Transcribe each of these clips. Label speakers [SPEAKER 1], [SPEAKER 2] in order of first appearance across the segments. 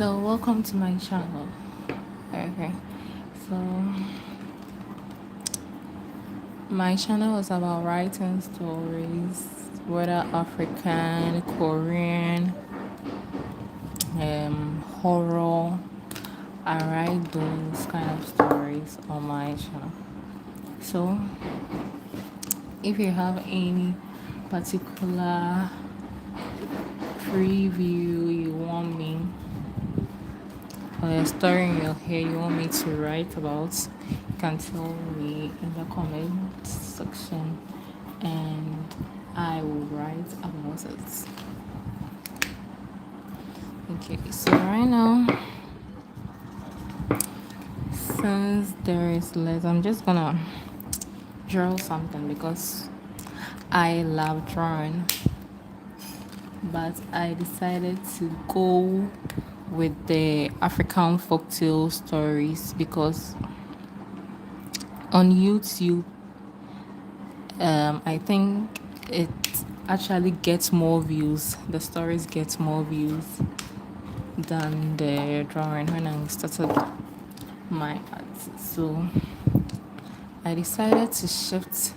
[SPEAKER 1] So welcome to my channel. Okay, so my channel is about writing stories, whether African, Korean, horror. I write those kind of stories on my channel. So if you have any particular preview you want me, or a story in your head you want me to write about, you can tell me in the comment section and I will write about it. Okay, so right now, since there is less, I'm just gonna draw something because I love drawing, but I decided to go with the African folktale stories because on YouTube, I think it actually gets more views. The stories get more views than the drawing when I started my art. So I decided to shift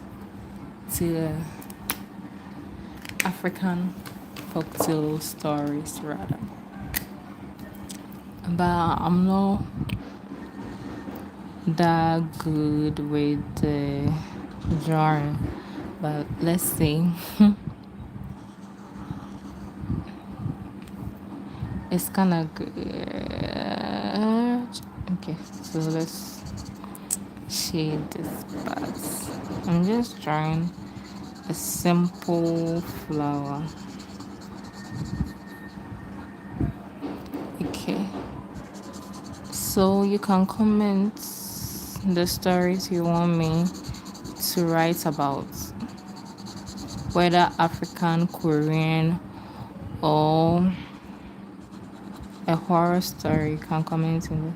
[SPEAKER 1] to the African folktale stories rather. But I'm not that good with the drawing. But let's see. It's kind of good. Okay, so let's shade this part. I'm just drawing a simple flower. Okay, so you can comment the stories you want me to write about, whether African, Korean, or a horror story. You can comment in the...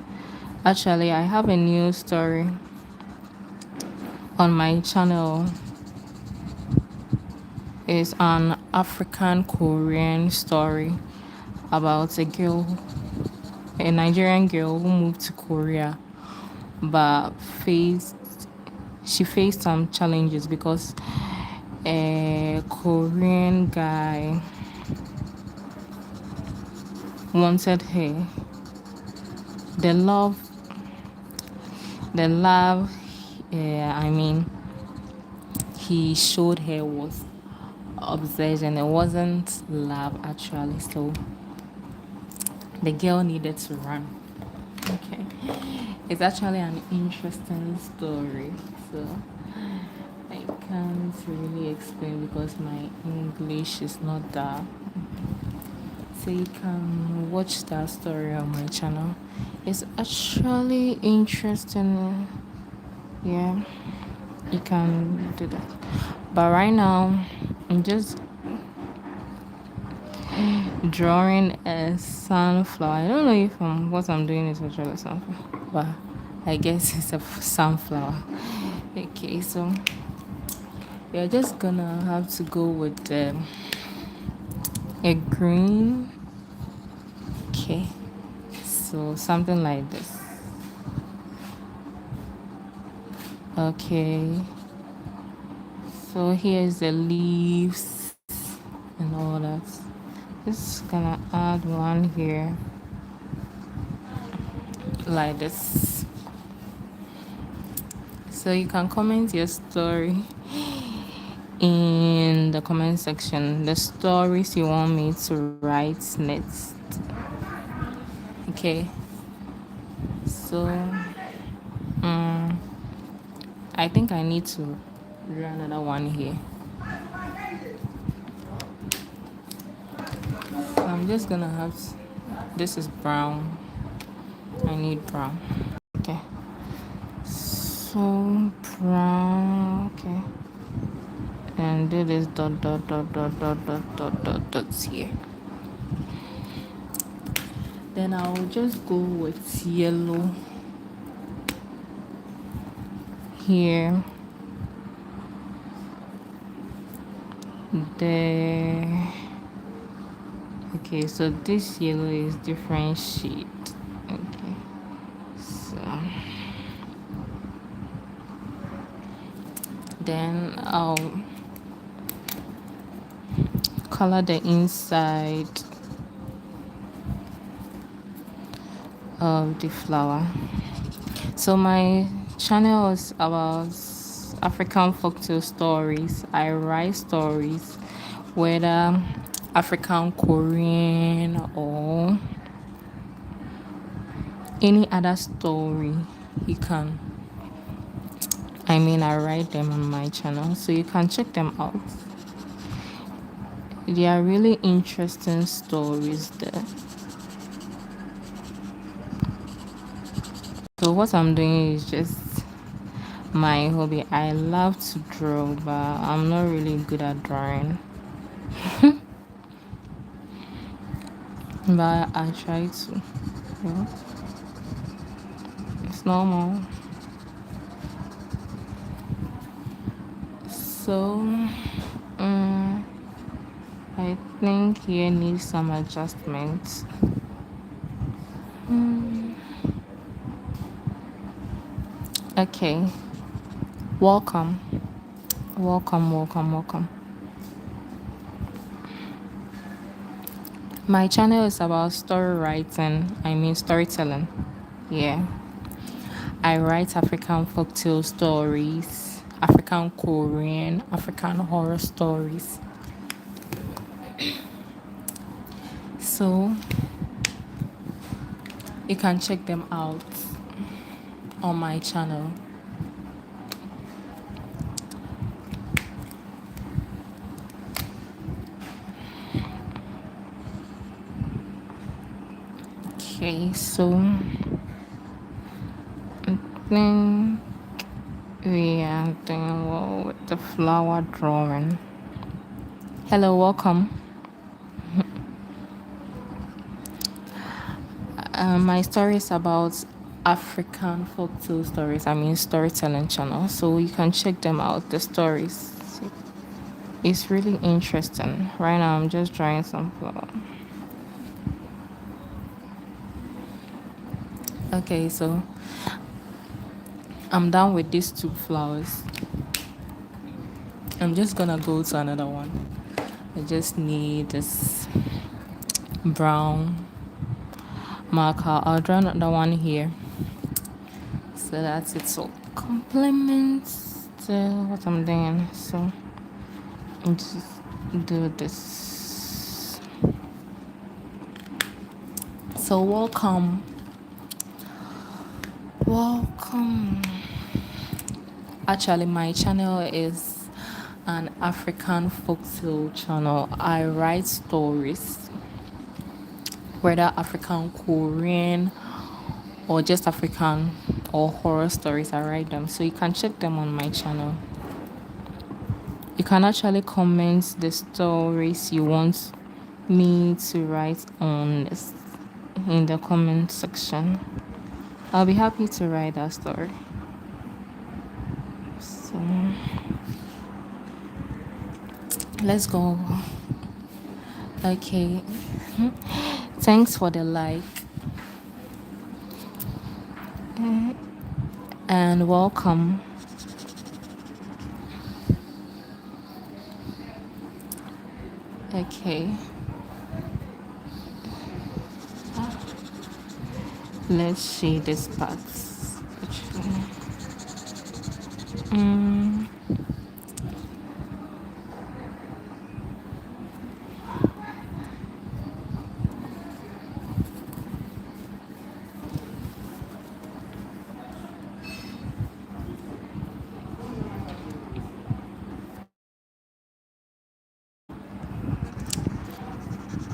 [SPEAKER 1] Actually, I have a new story on my channel. It's an African Korean story about a Nigerian girl who moved to Korea, but she faced some challenges because a Korean guy wanted her. The love, I mean, he showed her was obsession. It wasn't love actually. So the girl needed to run. Okay, it's actually an interesting story. So I can't really explain because my English is not that. So you can watch that story on my channel. It's actually interesting. Yeah, you can do that. But right now, I'm just drawing a sunflower. I don't know if what I'm doing is actually sunflower, but I guess it's a sunflower. Okay, so we're just gonna have to go with a green. Okay, so something like this. Okay, so here's the leaves and all that. Just gonna add one here like this. So you can comment your story in the comment section, the stories you want me to write next. Okay, so I think I need to do another one here. So I'm just gonna have this is brown. I need brown. Okay, so brown. Okay, and do this dot dots here. Then I'll just go with yellow here. Okay, so this yellow is different shade. Okay, so then I'll color the inside of the flower. So my channel is about African folktale stories. I write stories, whether African, Korean, or any other story you can. I write them on my channel, so you can check them out. They are really interesting stories there. So what I'm doing is just my hobby. I love to draw, but I'm not really good at drawing. But I try to. Yeah, it's normal. So, I think here needs some adjustments. Okay. Welcome. Welcome, welcome, welcome. My channel is about story writing, storytelling. Yeah. I write African folktale stories, African Korean, African horror stories. So you can check them out on my channel. Okay, so I think we are doing well with the flower drawing. Hello, welcome. My story is about African folktale stories. Storytelling channel. So you can check them out. The stories. It's really interesting. Right now, I'm just drawing some flower. Okay, so I'm done with these two flowers. I'm just gonna go to another one. I just need this brown marker. I'll draw another one here. So that's it. So complements what I'm doing. So I'll just do this. So welcome. Actually, my channel is an African folktale channel. I write stories, whether African, Korean, or just African or horror stories. I write them, so you can check them on my channel. You can actually comment the stories you want me to write on this in the comment section. I'll be happy to write that story. So let's go. Okay. Thanks for the like. And welcome. Okay. Let's see this part.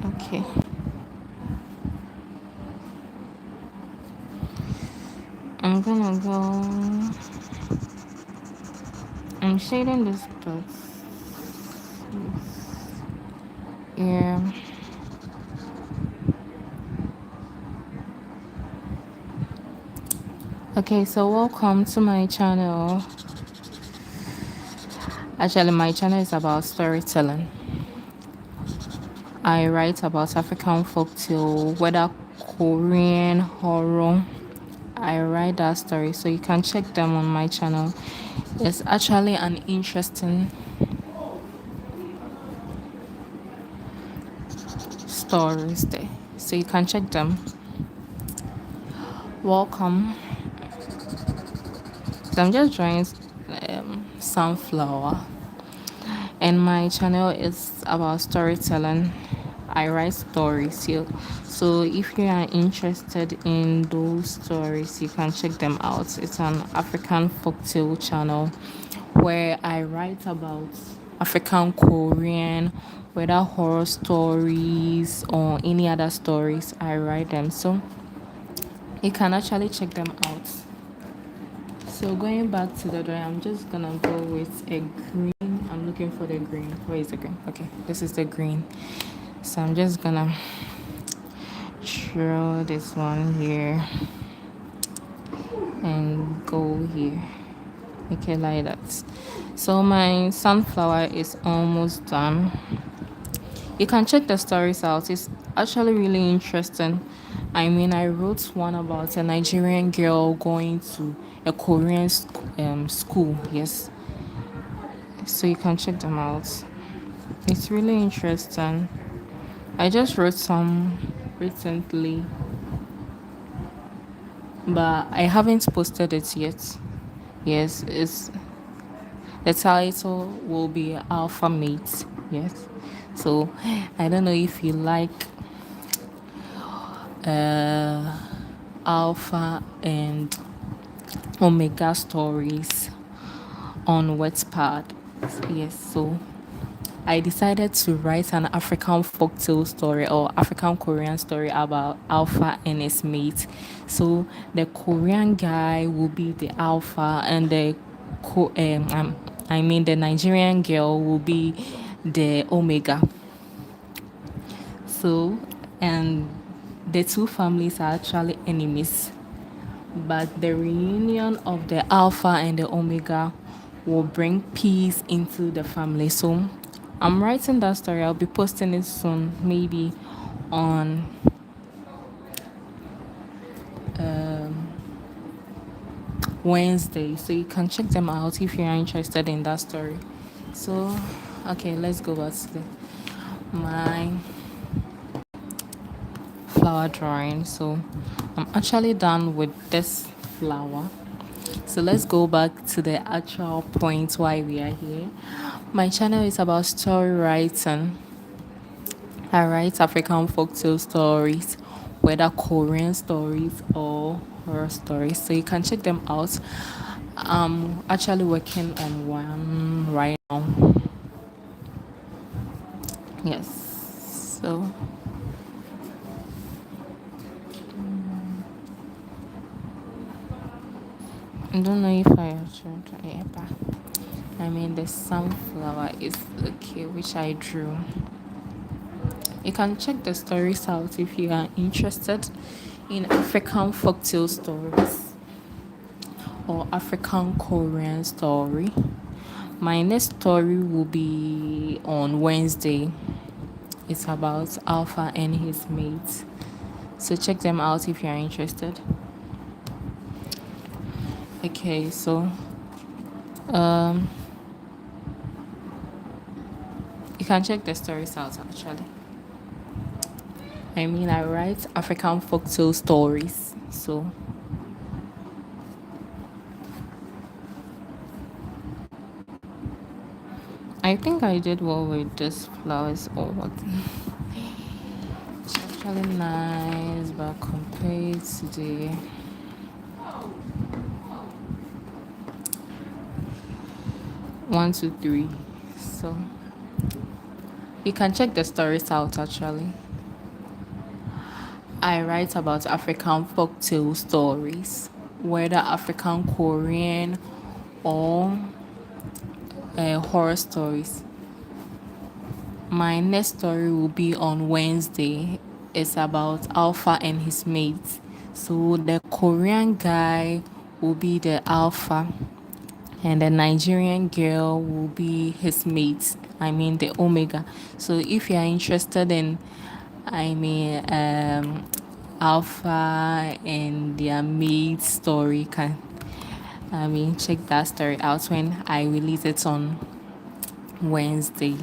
[SPEAKER 1] Okay. I'm gonna go. I'm shading this dots. Yeah. Okay, so welcome to my channel. Actually, my channel is about storytelling. I write about African folktale, whether Korean, horror. I write that story, so you can check them on my channel. It's actually an interesting stories there, so you can check them. Welcome. So I'm just drawing sunflower, and my channel is about storytelling. I write stories here. So if you are interested in those stories, you can check them out. It's an African folktale channel where I write about African, Korean, whether horror stories or any other stories, I write them. So you can actually check them out. So going back to the drawing, I'm just gonna go with a green. I'm looking for the green. Where is the green? Okay, this is the green. So I'm just gonna draw this one here and go here. Okay, like that. So my sunflower is almost done. You can check the stories out. It's actually really interesting. I mean, I wrote one about a Nigerian girl going to a Korean school. Yes, so you can check them out. It's really interesting. I just wrote some recently, but I haven't posted it yet. Yes, it's the title will be Alpha Mate. Yes, so I don't know if you like uh, Alpha and Omega stories on Wattpad. Yes, so I decided to write an African folktale story or African Korean story about Alpha and his mate. So the Korean guy will be the Alpha, and the Nigerian girl will be the Omega. So, and the two families are actually enemies, but the reunion of the Alpha and the Omega will bring peace into the family. So I'm writing that story. I'll be posting it soon, maybe on Wednesday. So you can check them out if you're interested in that story. So, okay, let's go back to my flower drawing. So I'm actually done with this flower. So let's go back to the actual point why we are here. My channel is about story writing. I write African folktale stories, whether Korean stories or horror stories. So you can check them out. I'm actually working on one right now. Yes. So I don't know if I actually yeah, but I mean the sunflower is okay, which I drew. You can check the stories out if you are interested in African folktale stories or African Korean story. My next story will be on Wednesday. It's about Alpha and his mates. So check them out if you are interested. Okay, so you can check the stories out actually. I mean, I write African folktale stories. So I think I did well with this flowers or what. It's actually nice, but compared to the 1, 2, 3. So you can check the stories out actually. I write about African folktale stories, whether African Korean or horror stories. My next story will be on Wednesday. It's about Alpha and his mates. So the Korean guy will be the Alpha, and the Nigerian girl will be his mate. I mean the omega. So if you are interested in, I mean, alpha and their mate story, can, I mean, check that story out when I release it on Wednesday.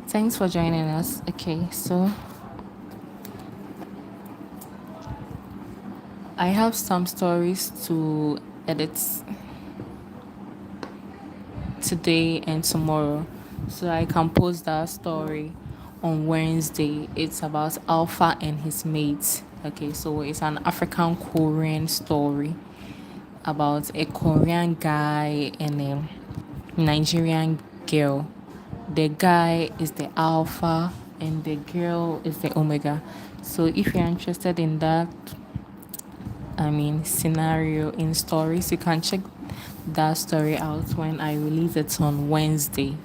[SPEAKER 1] Thanks for joining us. Okay, so I have some stories to edit today and tomorrow, so I can post that story on Wednesday. It's about Alpha and his mates. Okay, so it's an African Korean story about a Korean guy and a Nigerian girl. The guy is the Alpha and the girl is the Omega. So if you're interested in that, I mean, scenario in stories, you can check that story out when I release it on Wednesday.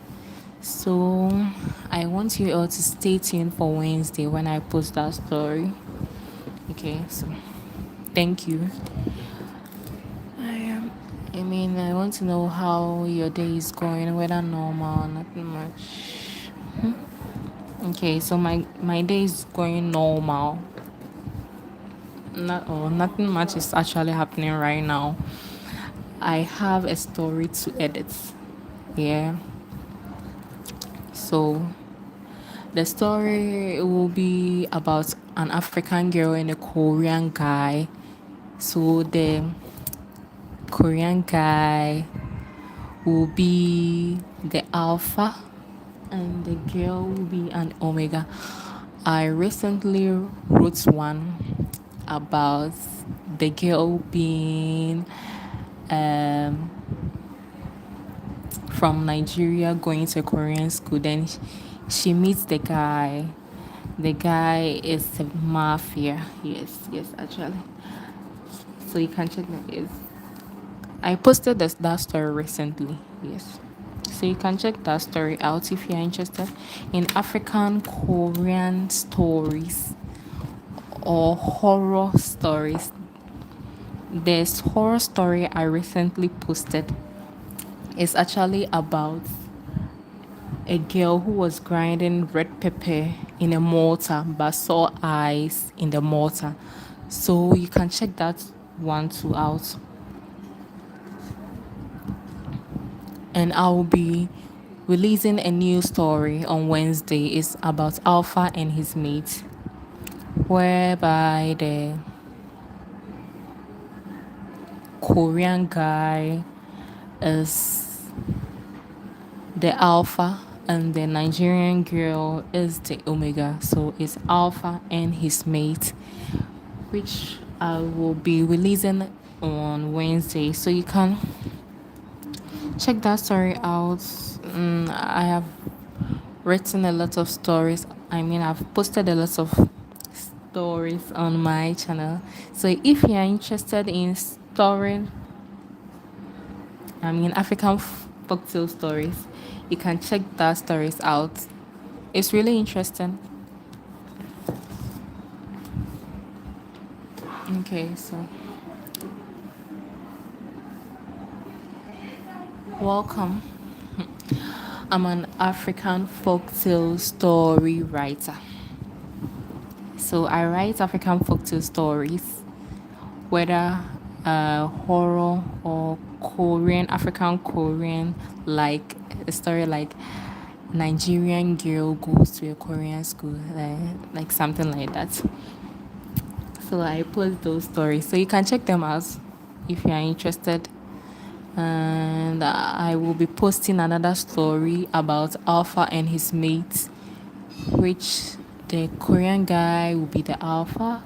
[SPEAKER 1] So I want you all to stay tuned for Wednesday when I post that story. Okay, so thank you. I mean, I want to know how your day is going, whether normal, nothing much. Okay, so my day is going normal. Nothing much is actually happening right now. I have a story to edit. Yeah. So the story will be about an African girl and a Korean guy. So the Korean guy will be the alpha and the girl will be an omega. I recently wrote one about the girl being um, from Nigeria going to a Korean school. Then she meets the guy. The guy is a mafia. Yes, yes, actually. So you can check that. Yes, I posted that story recently. Yes. So you can check that story out if you're interested in African Korean stories or horror stories. This horror story I recently posted is actually about a girl who was grinding red pepper in a mortar but saw eyes in the mortar. So you can check that one too out. And I'll be releasing a new story on Wednesday. It's about Alpha and his mate, whereby the Korean guy is the Alpha and the Nigerian girl is the Omega. So it's Alpha and his mate, which I will be releasing on Wednesday. So you can check that story out. I have written a lot of stories. I mean, I've posted a lot of stories on my channel. So if you are interested in story, I mean, African folktale stories, you can check that stories out. It's really interesting. Okay, so welcome. I'm an African folktale story writer. So I write African folktale stories, whether horror or Korean, African Korean, like a story like Nigerian girl goes to a Korean school, like something like that. So I post those stories, so you can check them out if you are interested. And I will be posting another story about Alpha and his mates, which the Korean guy will be the Alpha,